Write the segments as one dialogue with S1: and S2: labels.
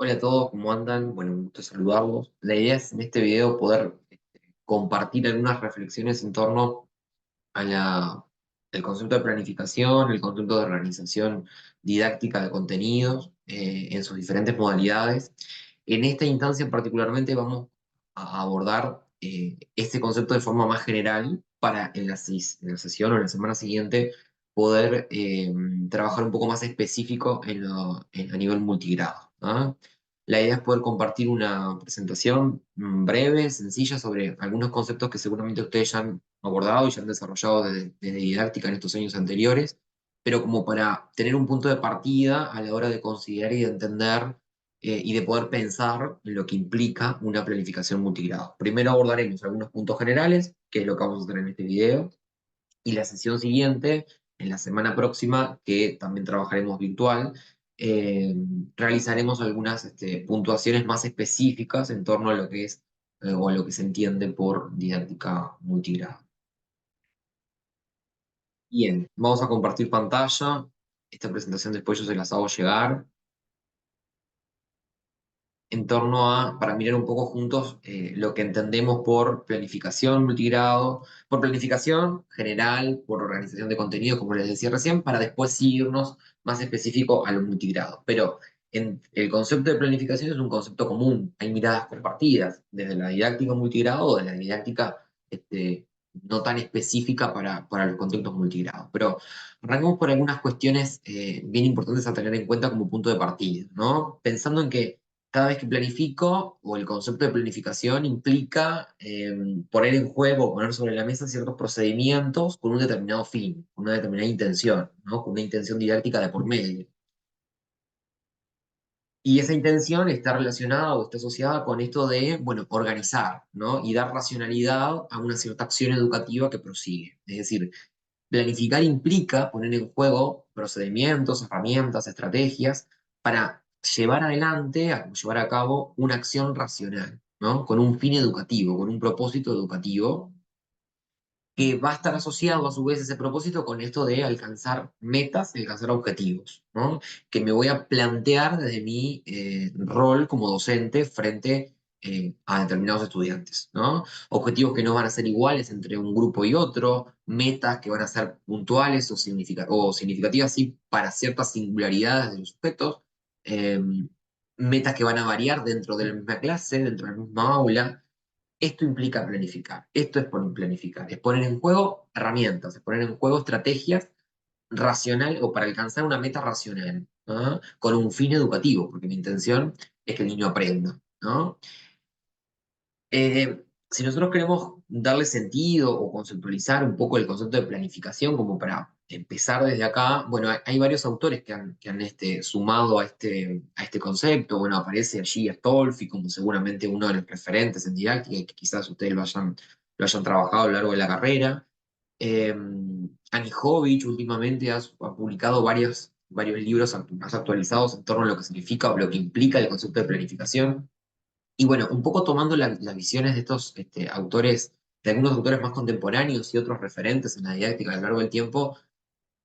S1: Hola a todos, ¿cómo andan? Bueno, un gusto saludarlos. La idea es en este video poder compartir algunas reflexiones en torno a el concepto de planificación, el concepto de organización didáctica de contenidos en sus diferentes modalidades. En esta instancia particularmente vamos a abordar este concepto de forma más general para en la sesión o en la semana siguiente poder trabajar un poco más específico a nivel multigrado. ¿Ah? La idea es poder compartir una presentación breve, sencilla, sobre algunos conceptos que seguramente ustedes ya han abordado y ya han desarrollado desde didáctica en estos años anteriores, pero como para tener un punto de partida a la hora de considerar y de entender y de poder pensar en lo que implica una planificación multigrado. Primero abordaremos algunos puntos generales, que es lo que vamos a hacer en este video, y la sesión siguiente, en la semana próxima, que también trabajaremos virtual, eh, realizaremos algunas puntuaciones más específicas en torno a lo que es o a lo que se entiende por didáctica multigrado. Bien, vamos a compartir pantalla. Esta presentación después yo se las hago llegar en torno para mirar un poco juntos lo que entendemos por planificación multigrado, por planificación general, por organización de contenido, como les decía recién, para después irnos más específico a lo multigrado. Pero el concepto de planificación es un concepto común, hay miradas compartidas, desde la didáctica multigrado o de la didáctica no tan específica para los contextos multigrados. Pero arrancamos por algunas cuestiones bien importantes a tener en cuenta como punto de partida, ¿no? Pensando en que cada vez que planifico, o el concepto de planificación implica poner en juego, poner sobre la mesa ciertos procedimientos con un determinado fin, con una determinada intención, ¿no? Con una intención didáctica de por medio. Y esa intención está relacionada o está asociada con esto de, bueno, organizar, ¿no? Y dar racionalidad a una cierta acción educativa que prosigue. Es decir, planificar implica poner en juego procedimientos, herramientas, estrategias para llevar adelante, llevar a cabo una acción racional, ¿no? Con un fin educativo, con un propósito educativo, que va a estar asociado a su vez ese propósito con esto de alcanzar metas, alcanzar objetivos, ¿no? Que me voy a plantear desde mi rol como docente frente a determinados estudiantes, ¿no? Objetivos que no van a ser iguales entre un grupo y otro, metas que van a ser puntuales o significativas, sí, para ciertas singularidades de los sujetos, eh, metas que van a variar dentro de la misma clase, dentro de la misma aula. Esto implica planificar. Esto es planificar. Es poner en juego herramientas, es poner en juego estrategias racional o para alcanzar una meta racional, ¿no? Con un fin educativo, porque mi intención es que el niño aprenda, ¿no? Si nosotros queremos darle sentido o conceptualizar un poco el concepto de planificación, como para empezar desde acá, bueno, hay varios autores que han sumado a este concepto. Bueno, aparece allí Astolfi como seguramente uno de los referentes en didáctica, y que quizás ustedes lo hayan trabajado a lo largo de la carrera. Eh, Anijovic últimamente ha publicado varios libros más actualizados en torno a lo que significa o lo que implica el concepto de planificación. Y bueno, un poco tomando las visiones de estos autores, de algunos autores más contemporáneos y otros referentes en la didáctica a lo largo del tiempo,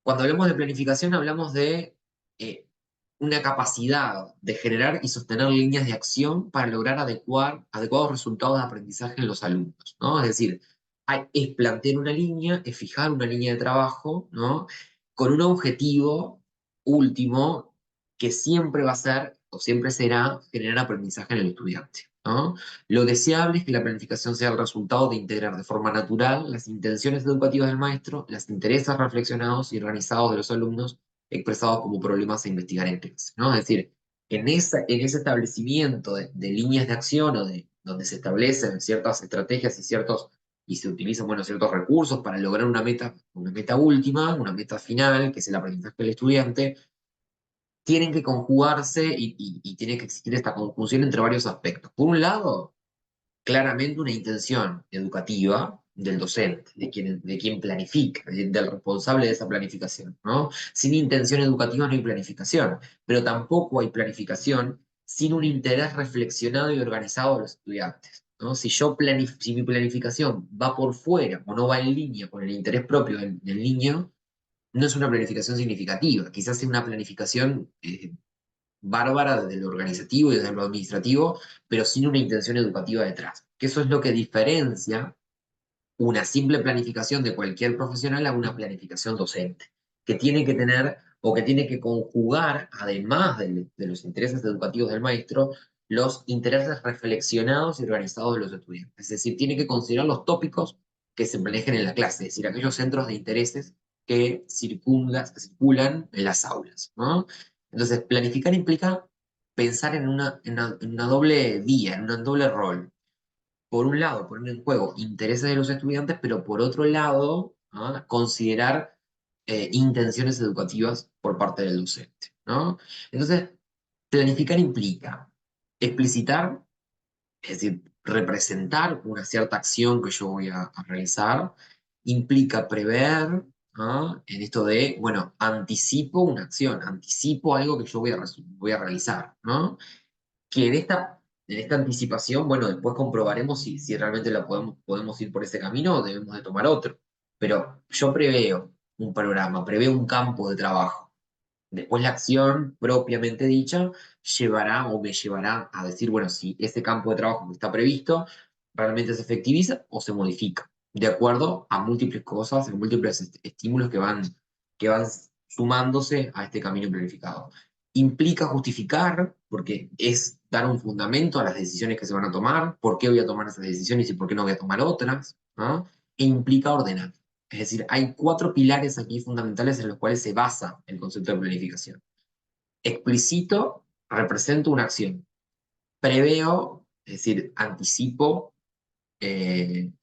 S1: cuando hablamos de planificación hablamos de eh, una capacidad de generar y sostener líneas de acción para lograr adecuados resultados de aprendizaje en los alumnos, ¿no? Es decir, es plantear una línea, es fijar una línea de trabajo, ¿no? Con un objetivo último que siempre va a ser o siempre será generar aprendizaje en el estudiante, ¿no? Lo deseable es que la planificación sea el resultado de integrar de forma natural las intenciones educativas del maestro, los intereses reflexionados y organizados de los alumnos, expresados como problemas a investigar en clase, ¿no? Es decir, en ese establecimiento de líneas de acción o donde se establecen ciertas estrategias y se utilizan, bueno, ciertos recursos para lograr una meta última, una meta final, que es el aprendizaje del estudiante, tienen que conjugarse y tiene que existir esta conjunción entre varios aspectos. Por un lado, claramente una intención educativa del docente, de quien planifica, del responsable de esa planificación, ¿no? Sin intención educativa no hay planificación, pero tampoco hay planificación sin un interés reflexionado y organizado de los estudiantes, ¿no? Si mi planificación va por fuera o no va en línea con el interés propio del niño, no es una planificación significativa, quizás es una planificación bárbara desde lo organizativo y desde lo administrativo, pero sin una intención educativa detrás. Que eso es lo que diferencia una simple planificación de cualquier profesional a una planificación docente, que tiene que tener o que tiene que conjugar, además de los intereses educativos del maestro, los intereses reflexionados y organizados de los estudiantes. Es decir, tiene que considerar los tópicos que se manejan en la clase, es decir, aquellos centros de intereses que circulan en las aulas, ¿no? Entonces, planificar implica pensar en una doble vía, en un doble rol. Por un lado, poner en juego intereses de los estudiantes, pero por otro lado, ¿ah? Considerar intenciones educativas por parte del docente, ¿no? Entonces, planificar implica explicitar, es decir, representar una cierta acción que yo voy a realizar, implica prever, ¿ah? En esto de, bueno, anticipo una acción, anticipo algo que yo voy a realizar, ¿no? Que en esta anticipación, bueno, después comprobaremos si realmente podemos ir por ese camino o debemos de tomar otro. Pero yo preveo un programa, preveo un campo de trabajo. Después la acción propiamente dicha llevará o me llevará a decir, bueno, si ese campo de trabajo que está previsto realmente se efectiviza o se modifica, de acuerdo a múltiples cosas, a múltiples estímulos que van sumándose a este camino planificado. Implica justificar, porque es dar un fundamento a las decisiones que se van a tomar, por qué voy a tomar esas decisiones y por qué no voy a tomar otras, ¿no? E implica ordenar. Es decir, hay cuatro pilares aquí fundamentales en los cuales se basa el concepto de planificación. Explicito, represento una acción. Preveo, es decir, anticipo eh,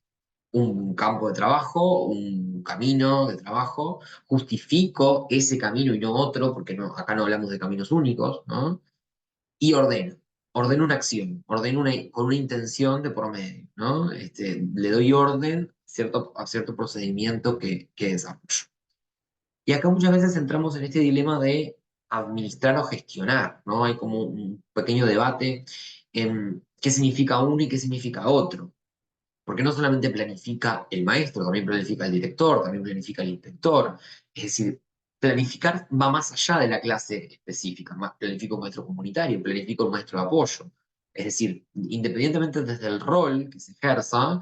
S1: un campo de trabajo, un camino de trabajo, justifico ese camino y no otro, porque no, acá no hablamos de caminos únicos, ¿no? Y ordeno. Ordeno una acción, con una intención de por medio, ¿no? Le doy orden a cierto procedimiento que desarrollo. Y acá muchas veces entramos en este dilema de administrar o gestionar, ¿no? Hay como un pequeño debate en qué significa uno y qué significa otro. Porque no solamente planifica el maestro, también planifica el director, también planifica el inspector. Es decir, planificar va más allá de la clase específica. Planifico un maestro comunitario, planifico un maestro de apoyo. Es decir, independientemente desde el rol que se ejerza,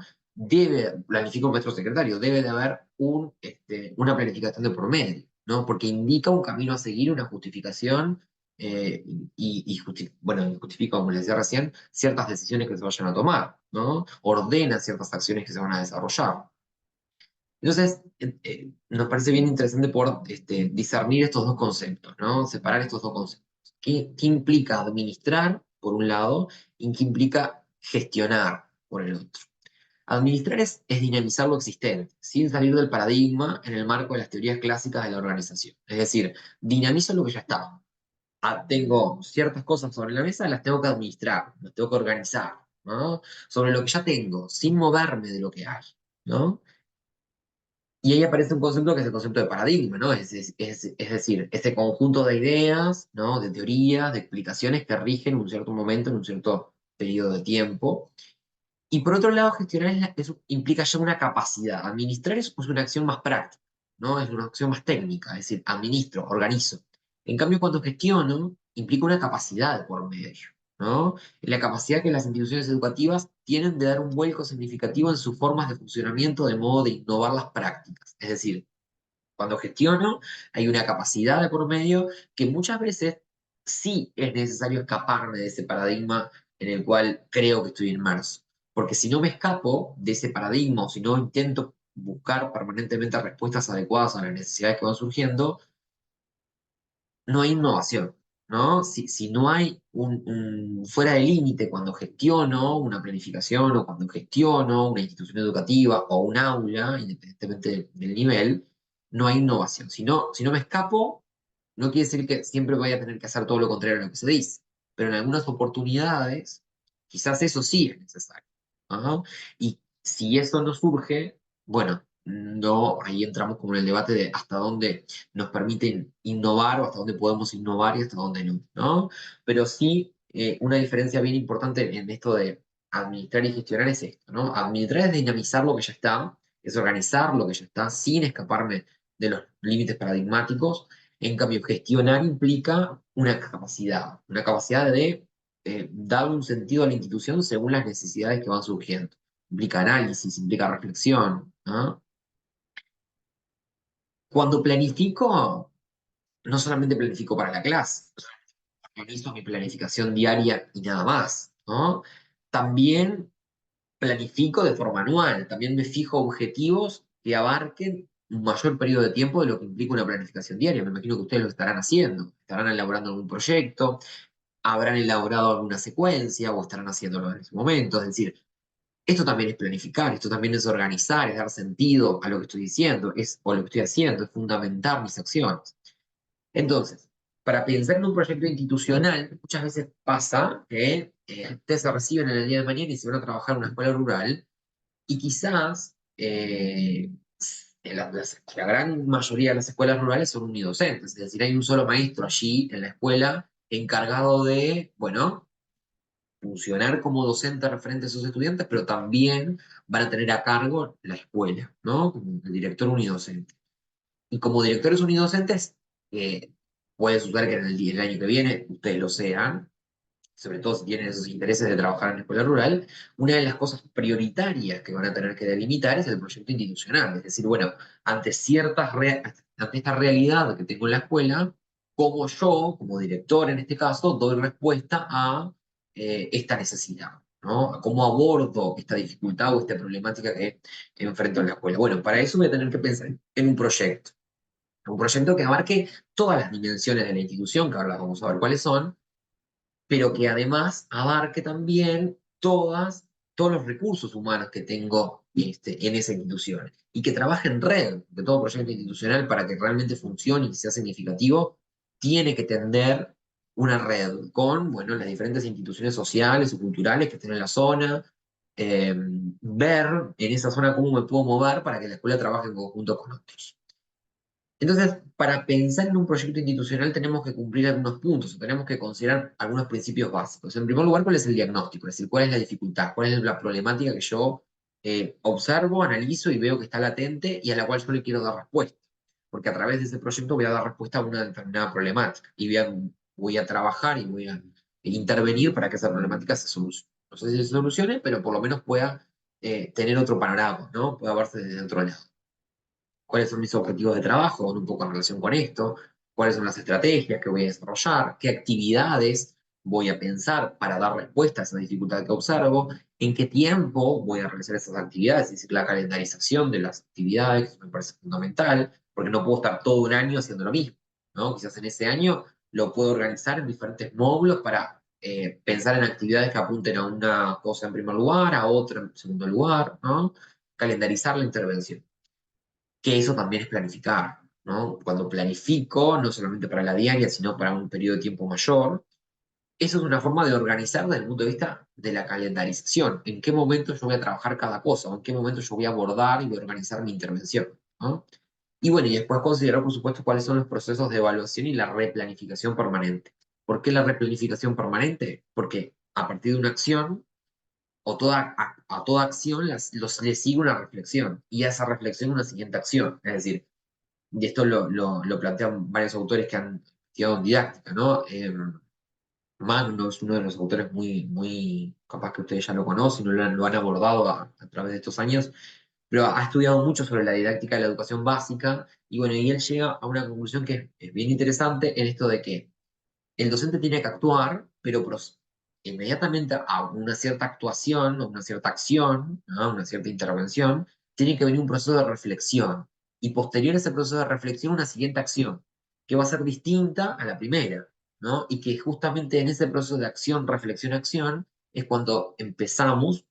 S1: planifico un maestro secretario, debe de haber una planificación de por medio, ¿no? Porque indica un camino a seguir, una justificación, bueno, y justifica, como les decía recién, ciertas decisiones que se vayan a tomar, ¿no? Ordena ciertas acciones que se van a desarrollar. Entonces, nos parece bien interesante poder discernir estos dos conceptos, ¿no? Separar estos dos conceptos. ¿Qué implica administrar, por un lado, y qué implica gestionar, por el otro? Administrar es dinamizar lo existente, sin salir del paradigma en el marco de las teorías clásicas de la organización. Es decir, dinamizo lo que ya está. Tengo ciertas cosas sobre la mesa, las tengo que administrar, las tengo que organizar, ¿no? Sobre lo que ya tengo, sin moverme de lo que hay, ¿no? Y ahí aparece un concepto que es el concepto de paradigma, ¿no? Es decir, ese conjunto de ideas, ¿no? De teorías, de explicaciones que rigen un cierto momento, en un cierto periodo de tiempo. Y por otro lado, gestionar eso implica ya una capacidad. Administrar es una acción más práctica, ¿no? Es una acción más técnica, es decir, administro, organizo. En cambio, cuando gestiono, implica una capacidad de por medio, ¿no? La capacidad que las instituciones educativas tienen de dar un vuelco significativo en sus formas de funcionamiento de modo de innovar las prácticas. Es decir, cuando gestiono, hay una capacidad de por medio que muchas veces sí es necesario escaparme de ese paradigma en el cual creo que estoy inmerso. Porque si no me escapo de ese paradigma o si no intento buscar permanentemente respuestas adecuadas a las necesidades que van surgiendo, no hay innovación, ¿no? Si no hay fuera de límite cuando gestiono una planificación o cuando gestiono una institución educativa o un aula, independientemente del nivel, no hay innovación. Si no me escapo, no quiere decir que siempre vaya a tener que hacer todo lo contrario a lo que se dice, pero en algunas oportunidades, quizás eso sí es necesario. ¿No? Y si eso no surge, bueno, no, ahí entramos como en el debate de hasta dónde nos permiten innovar o hasta dónde podemos innovar y hasta dónde no, ¿no? Pero sí, una diferencia bien importante en esto de administrar y gestionar es esto, ¿no? Administrar es dinamizar lo que ya está, es organizar lo que ya está sin escaparme de los límites paradigmáticos. En cambio, gestionar implica una capacidad de dar un sentido a la institución según las necesidades que van surgiendo. Implica análisis, implica reflexión, ¿no? Cuando planifico, no solamente planifico para la clase, organizo mi planificación diaria y nada más, ¿no? También planifico de forma anual, también me fijo objetivos que abarquen un mayor periodo de tiempo de lo que implica una planificación diaria. Me imagino que ustedes lo estarán haciendo, estarán elaborando algún proyecto, habrán elaborado alguna secuencia o estarán haciéndolo en ese momento. Es decir, esto también es planificar, esto también es organizar, es dar sentido a lo que estoy diciendo, o lo que estoy haciendo, es fundamentar mis acciones. Entonces, para pensar en un proyecto institucional, muchas veces pasa que ustedes se reciben en el día de mañana y se van a trabajar en una escuela rural y quizás la gran mayoría de las escuelas rurales son unidocentes, es decir, hay un solo maestro allí en la escuela encargado de, bueno, funcionar como docente referente a sus estudiantes, pero también van a tener a cargo la escuela, ¿no? Como el director unidocente. Y como directores unidocentes, puede suceder que en el año que viene ustedes lo sean, sobre todo si tienen esos intereses de trabajar en la escuela rural, una de las cosas prioritarias que van a tener que delimitar es el proyecto institucional. Es decir, bueno, ante esta realidad que tengo en la escuela, cómo yo, como director en este caso, doy respuesta a esta necesidad, ¿no? ¿Cómo abordo esta dificultad o esta problemática que enfrento en la escuela? Bueno, para eso voy a tener que pensar en un proyecto que abarque todas las dimensiones de la institución, que ahora las vamos a ver cuáles son, pero que además abarque también todos los recursos humanos que tengo en esa institución y que trabaje en red de todo proyecto institucional para que realmente funcione y sea significativo, tiene que tender una red con, bueno, las diferentes instituciones sociales o culturales que estén en la zona, ver en esa zona cómo me puedo mover para que la escuela trabaje en conjunto con otros. Entonces, para pensar en un proyecto institucional tenemos que cumplir algunos puntos, o tenemos que considerar algunos principios básicos. En primer lugar, ¿cuál es el diagnóstico? Es decir, ¿cuál es la dificultad? ¿Cuál es la problemática que yo observo, analizo y veo que está latente y a la cual yo le quiero dar respuesta? Porque a través de ese proyecto voy a dar respuesta a una determinada problemática y voy a trabajar y voy a intervenir para que esa problemática se solucione. No sé si se solucione, pero por lo menos pueda tener otro panorama, ¿no? Pueda verse desde otro lado. ¿Cuáles son mis objetivos de trabajo? Un poco en relación con esto. ¿Cuáles son las estrategias que voy a desarrollar? ¿Qué actividades voy a pensar para dar respuesta a esa dificultad que observo? ¿En qué tiempo voy a realizar esas actividades? Es decir, la calendarización de las actividades, que me parece fundamental, porque no puedo estar todo un año haciendo lo mismo, ¿no? Quizás en ese año lo puedo organizar en diferentes módulos para pensar en actividades que apunten a una cosa en primer lugar, a otra en segundo lugar, ¿no? Calendarizar la intervención, que eso también es planificar, ¿no? Cuando planifico, no solamente para la diaria, sino para un periodo de tiempo mayor, eso es una forma de organizar desde el punto de vista de la calendarización. ¿En qué momento yo voy a trabajar cada cosa? ¿O en qué momento yo voy a abordar y voy a organizar mi intervención? ¿No? Y bueno, y después considerar, por supuesto, cuáles son los procesos de evaluación y la replanificación permanente. ¿Por qué la replanificación permanente? Porque a partir de una acción o a toda acción le sigue una reflexión y a esa reflexión una siguiente acción. Es decir, y esto lo plantean varios autores que han estudiado en didáctica, ¿no? Magno es uno de los autores muy, capaz que ustedes ya lo conocen, lo han abordado a través de estos años, pero ha estudiado mucho sobre la didáctica de la educación básica y bueno, y él llega a una conclusión que es bien interesante en esto de que el docente tiene que actuar, pero inmediatamente a una cierta actuación, o una cierta acción, ¿no? Una cierta intervención, tiene que venir un proceso de reflexión. Y posterior a ese proceso de reflexión, una siguiente acción, que va a ser distinta a la primera, ¿no? Y que justamente en ese proceso de acción, reflexión, acción, es cuando empezamos,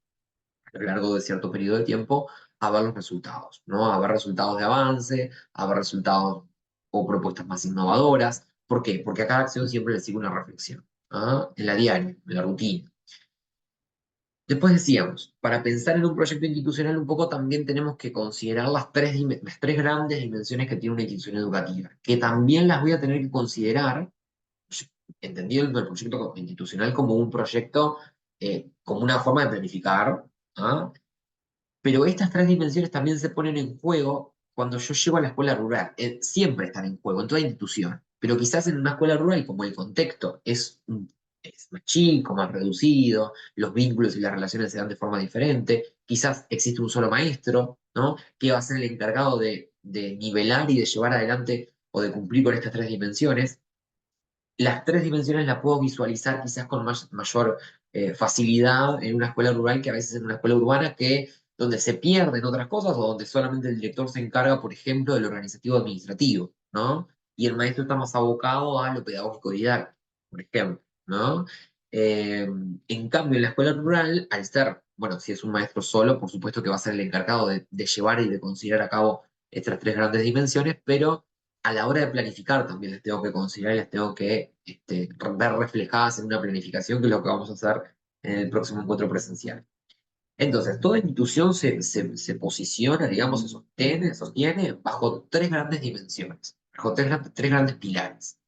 S1: a lo largo de cierto periodo de tiempo, a ver los resultados, ¿no? A ver resultados de avance, a ver resultados o propuestas más innovadoras. ¿Por qué? Porque a cada acción siempre le sigue una reflexión, ¿ah? En la diaria, en la rutina. Después decíamos, para pensar en un proyecto institucional un poco también tenemos que considerar las tres grandes dimensiones que tiene una institución educativa, que también las voy a tener que considerar, entendiendo el proyecto institucional como un proyecto, como una forma de planificar, ¿ah? Pero estas tres dimensiones también se ponen en juego cuando yo llego a la escuela rural, siempre están en juego, en toda institución, pero quizás en una escuela rural, como el contexto es más chico, más reducido, los vínculos y las relaciones se dan de forma diferente, quizás existe un solo maestro, ¿no? Que va a ser el encargado de nivelar y de llevar adelante o de cumplir con estas tres dimensiones. Las tres dimensiones las puedo visualizar quizás con mayor facilidad en una escuela rural que a veces en una escuela urbana donde se pierden otras cosas o donde solamente el director se encarga, por ejemplo, del organizativo administrativo, ¿no? Y el maestro está más abocado a lo pedagógico didáctico, por ejemplo, ¿no? En cambio, en la escuela rural, al ser, bueno, si es un maestro solo, por supuesto que va a ser el encargado de llevar y de considerar a cabo estas tres grandes dimensiones, pero a la hora de planificar también las tengo que considerar y las tengo que ver reflejadas en una planificación, que es lo que vamos a hacer en el próximo encuentro presencial. Entonces, toda institución se posiciona, digamos, se sostiene bajo tres grandes dimensiones, bajo tres grandes pilares.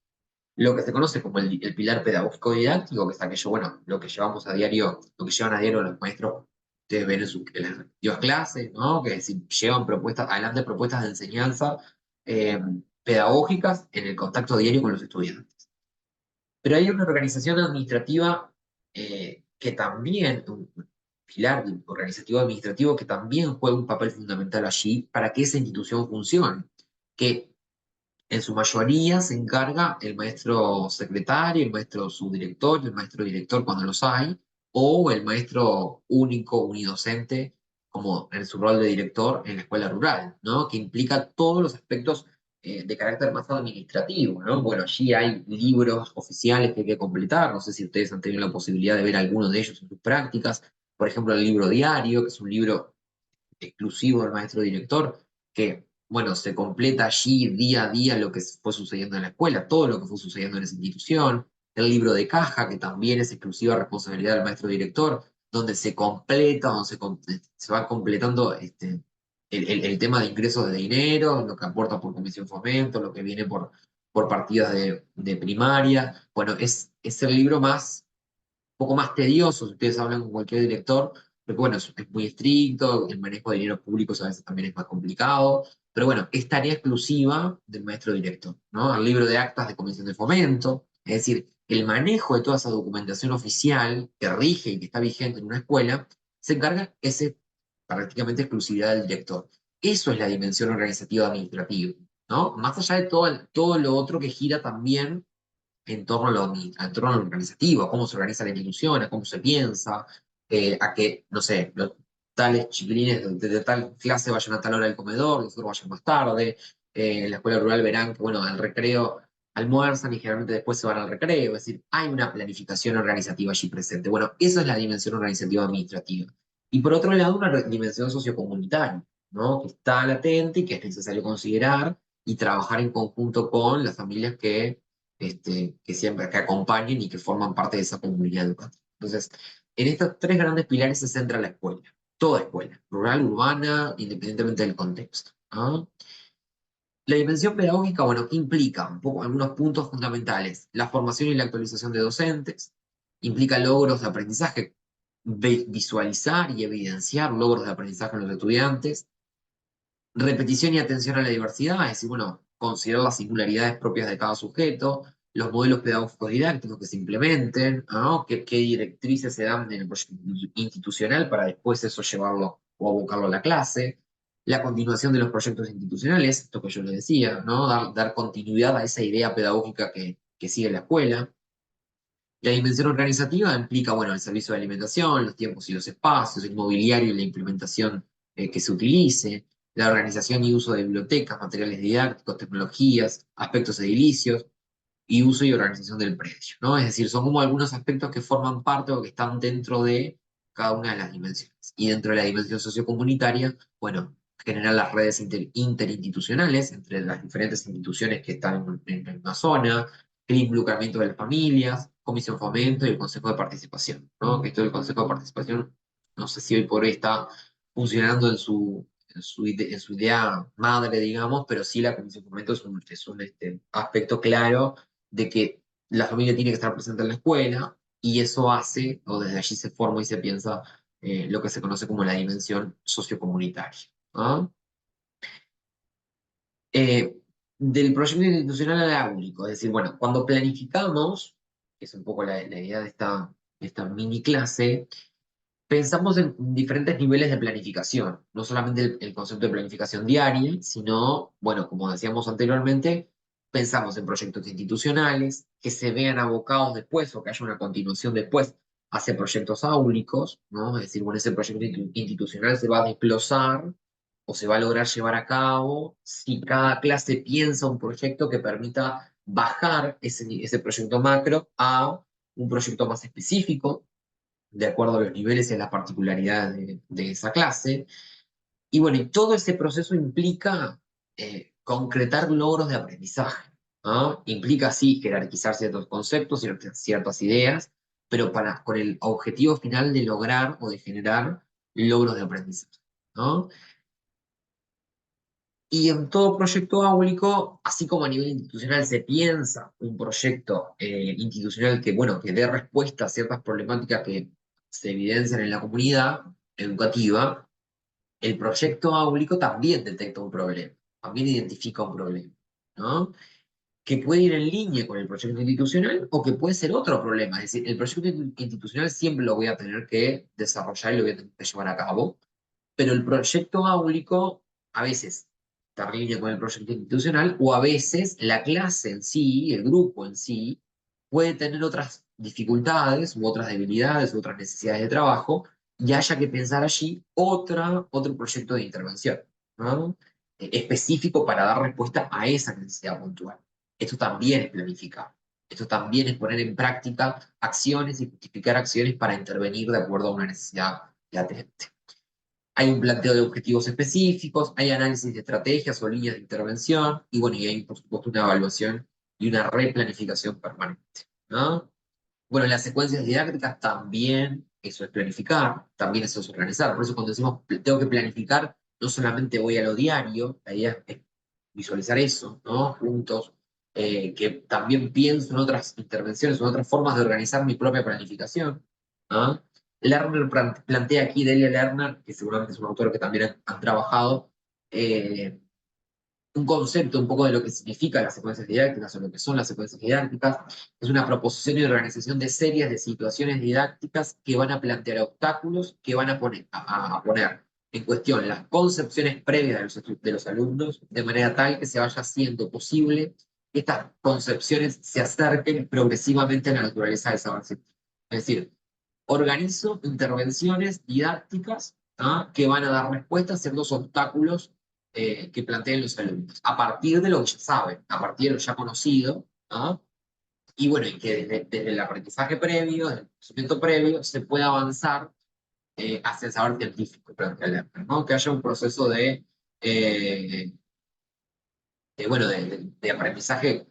S1: Lo que se conoce como el pilar pedagógico didáctico, que es aquello, bueno, lo que llevamos a diario, lo que llevan a diario los maestros, ustedes ven en las respectivas clases, ¿no? Que si llevan propuestas, adelante propuestas de enseñanza eh, pedagógicas en el contacto diario con los estudiantes. Pero hay una organización administrativa que también, un pilar organizativo administrativo que también juega un papel fundamental allí para que esa institución funcione, que en su mayoría se encarga el maestro secretario, el maestro subdirector, el maestro director cuando los hay, o el maestro único, unidocente, como en su rol de director en la escuela rural, ¿no? Que implica todos los aspectos de carácter más administrativo, ¿no? Bueno, allí hay libros oficiales que hay que completar, no sé si ustedes han tenido la posibilidad de ver alguno de ellos en sus prácticas, por ejemplo, el libro diario, que es un libro exclusivo del maestro director, que, bueno, se completa allí día a día lo que fue sucediendo en la escuela, todo lo que fue sucediendo en esa institución, el libro de caja, que también es exclusiva responsabilidad del maestro director, donde se completa, se va completando el tema de ingresos de dinero, lo que aporta por comisión fomento, lo que viene por partidas de primaria. Bueno, es el libro más poco más tedioso si ustedes hablan con cualquier director, porque bueno, es muy estricto, el manejo de dinero público a veces también es más complicado, pero bueno, es tarea exclusiva del maestro director, ¿no? El libro de actas de comisión de fomento, es decir, el manejo de toda esa documentación oficial que rige y que está vigente en una escuela, se encarga ese prácticamente exclusividad del director. Eso es la dimensión organizativa administrativa, ¿no? Más allá de todo lo otro que gira también en torno a lo organizativo, a cómo se organiza la institución, a cómo se piensa, a que, no sé, los tales chiquilines de tal clase vayan a tal hora al comedor, los otros vayan más tarde. En la escuela rural verán que, bueno, al recreo almuerzan y generalmente después se van al recreo, es decir, hay una planificación organizativa allí presente. Bueno, esa es la dimensión organizativa administrativa. Y por otro lado, una dimensión sociocomunitaria, ¿no? Que está latente y que es necesario considerar y trabajar en conjunto con las familias que siempre que acompañen y que forman parte de esa comunidad educativa. Entonces, en estos tres grandes pilares se centra la escuela, toda escuela, rural, urbana, independientemente del contexto. ¿Ah? La dimensión pedagógica, bueno, implica un poco algunos puntos fundamentales. La formación y la actualización de docentes, implica logros de aprendizaje, visualizar y evidenciar logros de aprendizaje en los estudiantes, repetición y atención a la diversidad, es decir, bueno, considerar las singularidades propias de cada sujeto, los modelos pedagógicos didácticos que se implementen, ¿no? ¿Qué directrices se dan en el proyecto institucional para después eso llevarlo o abocarlo a la clase, la continuación de los proyectos institucionales, esto que yo les decía, ¿no? Dar continuidad a esa idea pedagógica que sigue la escuela. La dimensión organizativa implica, bueno, el servicio de alimentación, los tiempos y los espacios, el mobiliario y la implementación que se utilice, la organización y uso de bibliotecas, materiales didácticos, tecnologías, aspectos edilicios y uso y organización del predio, ¿no? Es decir, son como algunos aspectos que forman parte o que están dentro de cada una de las dimensiones. Y dentro de la dimensión sociocomunitaria, bueno, generar las redes interinstitucionales entre las diferentes instituciones que están en una zona, el involucramiento de las familias, comisión fomento y el consejo de participación, ¿no? Que esto del consejo de participación, no sé si hoy por hoy está funcionando en su idea madre, digamos, pero sí la comisión fomento es un aspecto claro de que la familia tiene que estar presente en la escuela y eso hace, o desde allí se forma y se piensa lo que se conoce como la dimensión sociocomunitaria. ¿Ah? Eh, del proyecto institucional al áulico, es decir, bueno, cuando planificamos, que es un poco la idea de esta mini clase, pensamos en diferentes niveles de planificación, no solamente el concepto de planificación diaria, sino, bueno, como decíamos anteriormente, pensamos en proyectos institucionales que se vean abocados después o que haya una continuación después hacia proyectos áulicos, ¿no? Es decir, bueno, ese proyecto institucional se va a desglosar o se va a lograr llevar a cabo si cada clase piensa un proyecto que permita bajar ese proyecto macro a un proyecto más específico de acuerdo a los niveles y a las particularidades de esa clase. Y bueno, y todo ese proceso implica concretar logros de aprendizaje, ¿no? Implica, sí, jerarquizar ciertos conceptos, ciertas ideas, pero con el objetivo final de lograr o de generar logros de aprendizaje, ¿no? Y en todo proyecto áulico, así como a nivel institucional se piensa un proyecto institucional que, bueno, que dé respuesta a ciertas problemáticas que se evidencian en la comunidad educativa, el proyecto áulico también detecta un problema, también identifica un problema, ¿no? Que puede ir en línea con el proyecto institucional o que puede ser otro problema. Es decir, el proyecto institucional siempre lo voy a tener que desarrollar y lo voy a tener que llevar a cabo, pero el proyecto áulico a veces está en línea con el proyecto institucional o a veces la clase en sí, el grupo en sí, puede tener otras dificultades u otras debilidades u otras necesidades de trabajo y haya que pensar allí otro proyecto de intervención, ¿no? Específico para dar respuesta a esa necesidad puntual. Esto también es planificar. Esto también es poner en práctica acciones y justificar acciones para intervenir de acuerdo a una necesidad latente. Hay un planteo de objetivos específicos, hay análisis de estrategias o líneas de intervención, y bueno, y hay por supuesto una evaluación y una replanificación permanente, ¿no? Bueno, las secuencias didácticas también, eso es planificar, también eso es organizar. Por eso cuando decimos tengo que planificar, no solamente voy a lo diario, la idea es visualizar eso, ¿no? Juntos, que también pienso en otras intervenciones, en otras formas de organizar mi propia planificación, ¿no? Lerner plantea aquí, Delia Lerner, que seguramente es un autor que también han trabajado, eh, un concepto un poco de lo que significa las secuencias didácticas o lo que son las secuencias didácticas. Es una proposición y organización de series de situaciones didácticas que van a plantear obstáculos, que van a poner en cuestión las concepciones previas de los alumnos, de manera tal que se vaya haciendo posible que estas concepciones se acerquen progresivamente a la naturaleza del saber científico. Es decir, organizo intervenciones didácticas, ¿ah? Que van a dar respuesta a ciertos obstáculos que planteen los alumnos, a partir de lo que ya saben, a partir de lo ya conocido, ¿ah? Y bueno, y que desde el aprendizaje previo, desde el conocimiento previo, se pueda avanzar hacia el saber científico, plantea Lerner, ¿no? Que haya un proceso eh, bueno, de aprendizaje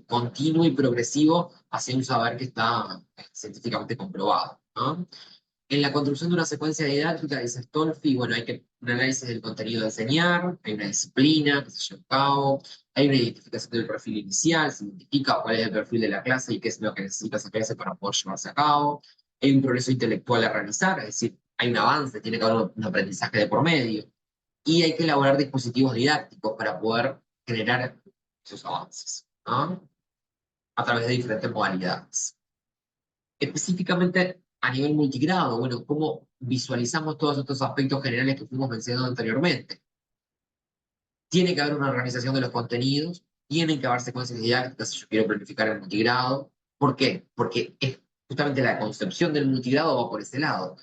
S1: continuo y progresivo hacia un saber que está científicamente comprobado, ¿no? En la construcción de una secuencia didáctica, dice Stolfi, bueno, hay que un análisis del contenido de enseñar, hay una disciplina que se lleva a cabo, hay una identificación del perfil inicial, se identifica cuál es el perfil de la clase y qué es lo que necesita esa clase para poder llevarse a cabo, hay un progreso intelectual a realizar, es decir, hay un avance, tiene que haber un aprendizaje de por medio, y hay que elaborar dispositivos didácticos para poder generar esos avances, ¿no? A través de diferentes modalidades. Específicamente a nivel multigrado, bueno, ¿cómo visualizamos todos estos aspectos generales que fuimos mencionando anteriormente? Tiene que haber una organización de los contenidos, tienen que haber secuencias didácticas si yo quiero planificar el multigrado. ¿Por qué? Porque es justamente la concepción del multigrado va por ese lado.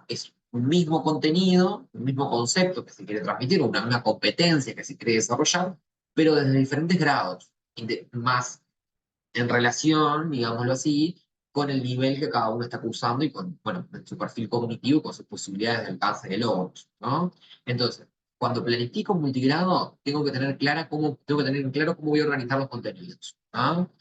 S1: Es un mismo contenido, un mismo concepto que se quiere transmitir, una competencia que se quiere desarrollar, pero desde diferentes grados, más en relación, digámoslo así, con el nivel que cada uno está cursando y con, bueno, su perfil cognitivo, con sus posibilidades de alcance de logros, ¿no? Entonces, cuando planifico un multigrado, tengo que tener en claro cómo voy a organizar los contenidos, ¿no?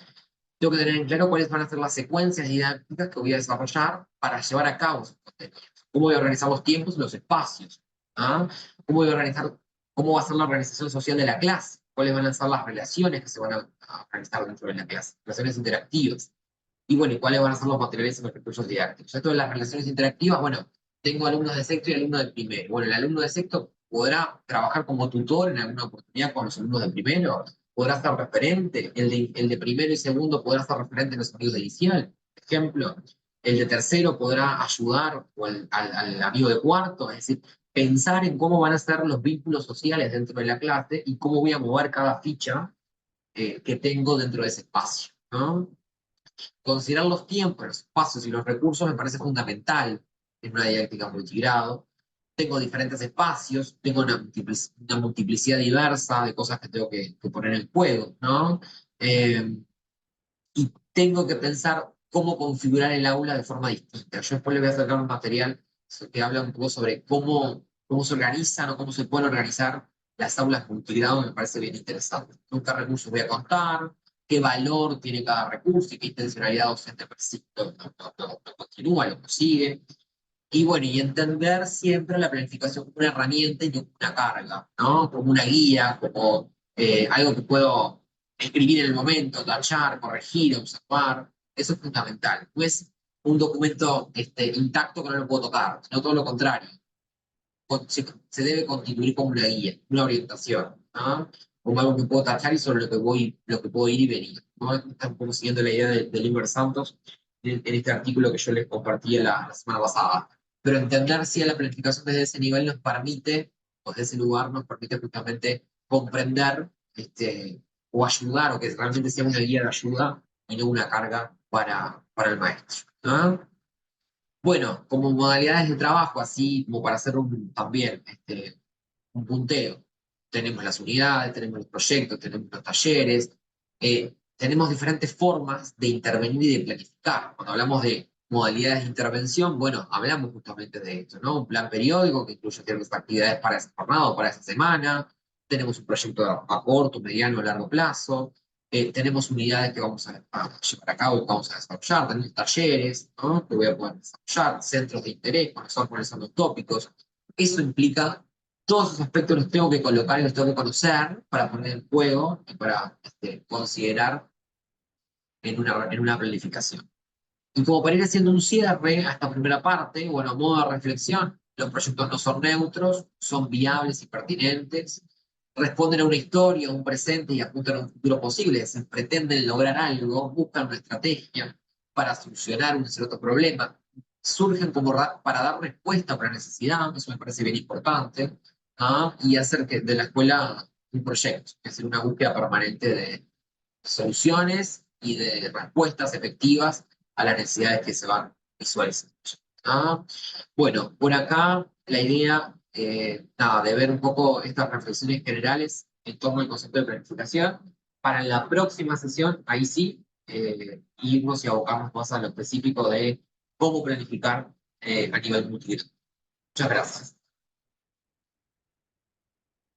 S1: Tengo que tener en claro cuáles van a ser las secuencias didácticas que voy a desarrollar para llevar a cabo esos contenidos. Cómo voy a organizar los tiempos y los espacios. ¿Ah? Cómo voy a organizar, cómo va a ser la organización social de la clase. Cuáles van a ser las relaciones que se van a organizar dentro de la clase. Relaciones interactivas. Y bueno, ¿y cuáles van a ser los materiales y los recursos didácticos? Esto de las relaciones interactivas, bueno, tengo alumnos de sexto y alumnos de primero. Bueno, el alumno de sexto podrá trabajar como tutor en alguna oportunidad con los alumnos de primero, podrá ser referente, el de primero y segundo podrá ser referente en los amigos de inicial, por ejemplo, el de tercero podrá ayudar o al amigo de cuarto, es decir, pensar en cómo van a ser los vínculos sociales dentro de la clase y cómo voy a mover cada ficha que tengo dentro de ese espacio, ¿no? Considerar los tiempos, los espacios y los recursos me parece fundamental en una didáctica multigrado. Tengo diferentes espacios, tengo una multiplicidad diversa de cosas que tengo que poner en juego, ¿no? Eh, y tengo que pensar cómo configurar el aula de forma distinta. Yo después le voy a sacar un material que habla un poco sobre cómo se organizan o cómo se pueden organizar las aulas multigrado, me parece bien interesante. Con qué recursos voy a contar, qué valor tiene cada recurso y qué intencionalidad docente lo continúa, lo consigue. Y bueno, y entender siempre la planificación como una herramienta y no como una carga, ¿no? Como una guía, como algo que puedo escribir en el momento, tachar, corregir, observar. Eso es fundamental. No es un documento intacto que no lo puedo tocar, sino todo lo contrario. Se debe constituir como una guía, una orientación, ¿no? Como algo que puedo tachar y sobre lo que puedo ir y venir, ¿no? Está un poco siguiendo la idea de Limber Santos en este artículo que yo les compartí la semana pasada. Pero entender si la planificación desde ese nivel nos permite, o desde ese lugar nos permite justamente comprender o ayudar, o que realmente sea una guía de ayuda y no una carga para el maestro, ¿no? Bueno, como modalidades de trabajo, así como para hacer también un punteo. Tenemos las unidades, tenemos los proyectos, tenemos los talleres, tenemos diferentes formas de intervenir y de planificar. Cuando hablamos de modalidades de intervención, bueno, hablamos justamente de esto, ¿no? Un plan periódico que incluye ciertas actividades para esa jornada o para esa semana. Tenemos un proyecto a corto, mediano o largo plazo. Tenemos unidades que vamos a llevar a cabo, que vamos a desarrollar, tenemos talleres, ¿no? Que voy a poder desarrollar, centros de interés, cuáles son los tópicos. Eso implica todos esos aspectos los tengo que colocar y los tengo que conocer para poner en juego y para considerar en una planificación. Y como para ir haciendo un cierre a esta primera parte, bueno, a modo de reflexión, los proyectos no son neutros, son viables y pertinentes, responden a una historia, a un presente y apuntan a un futuro posible, se pretenden lograr algo, buscan una estrategia para solucionar un cierto problema, surgen como para dar respuesta a una necesidad, eso me parece bien importante, ¿ah? Y hacer de la escuela un proyecto, es decir, una búsqueda permanente de soluciones y de respuestas efectivas a las necesidades que se van visualizando. ¿Ah? Bueno, por acá la idea, nada, de ver un poco estas reflexiones generales en torno al concepto de planificación. Para la próxima sesión, ahí sí, irnos y abocarnos más a lo específico de cómo planificar a nivel multidisciplinario. Muchas gracias.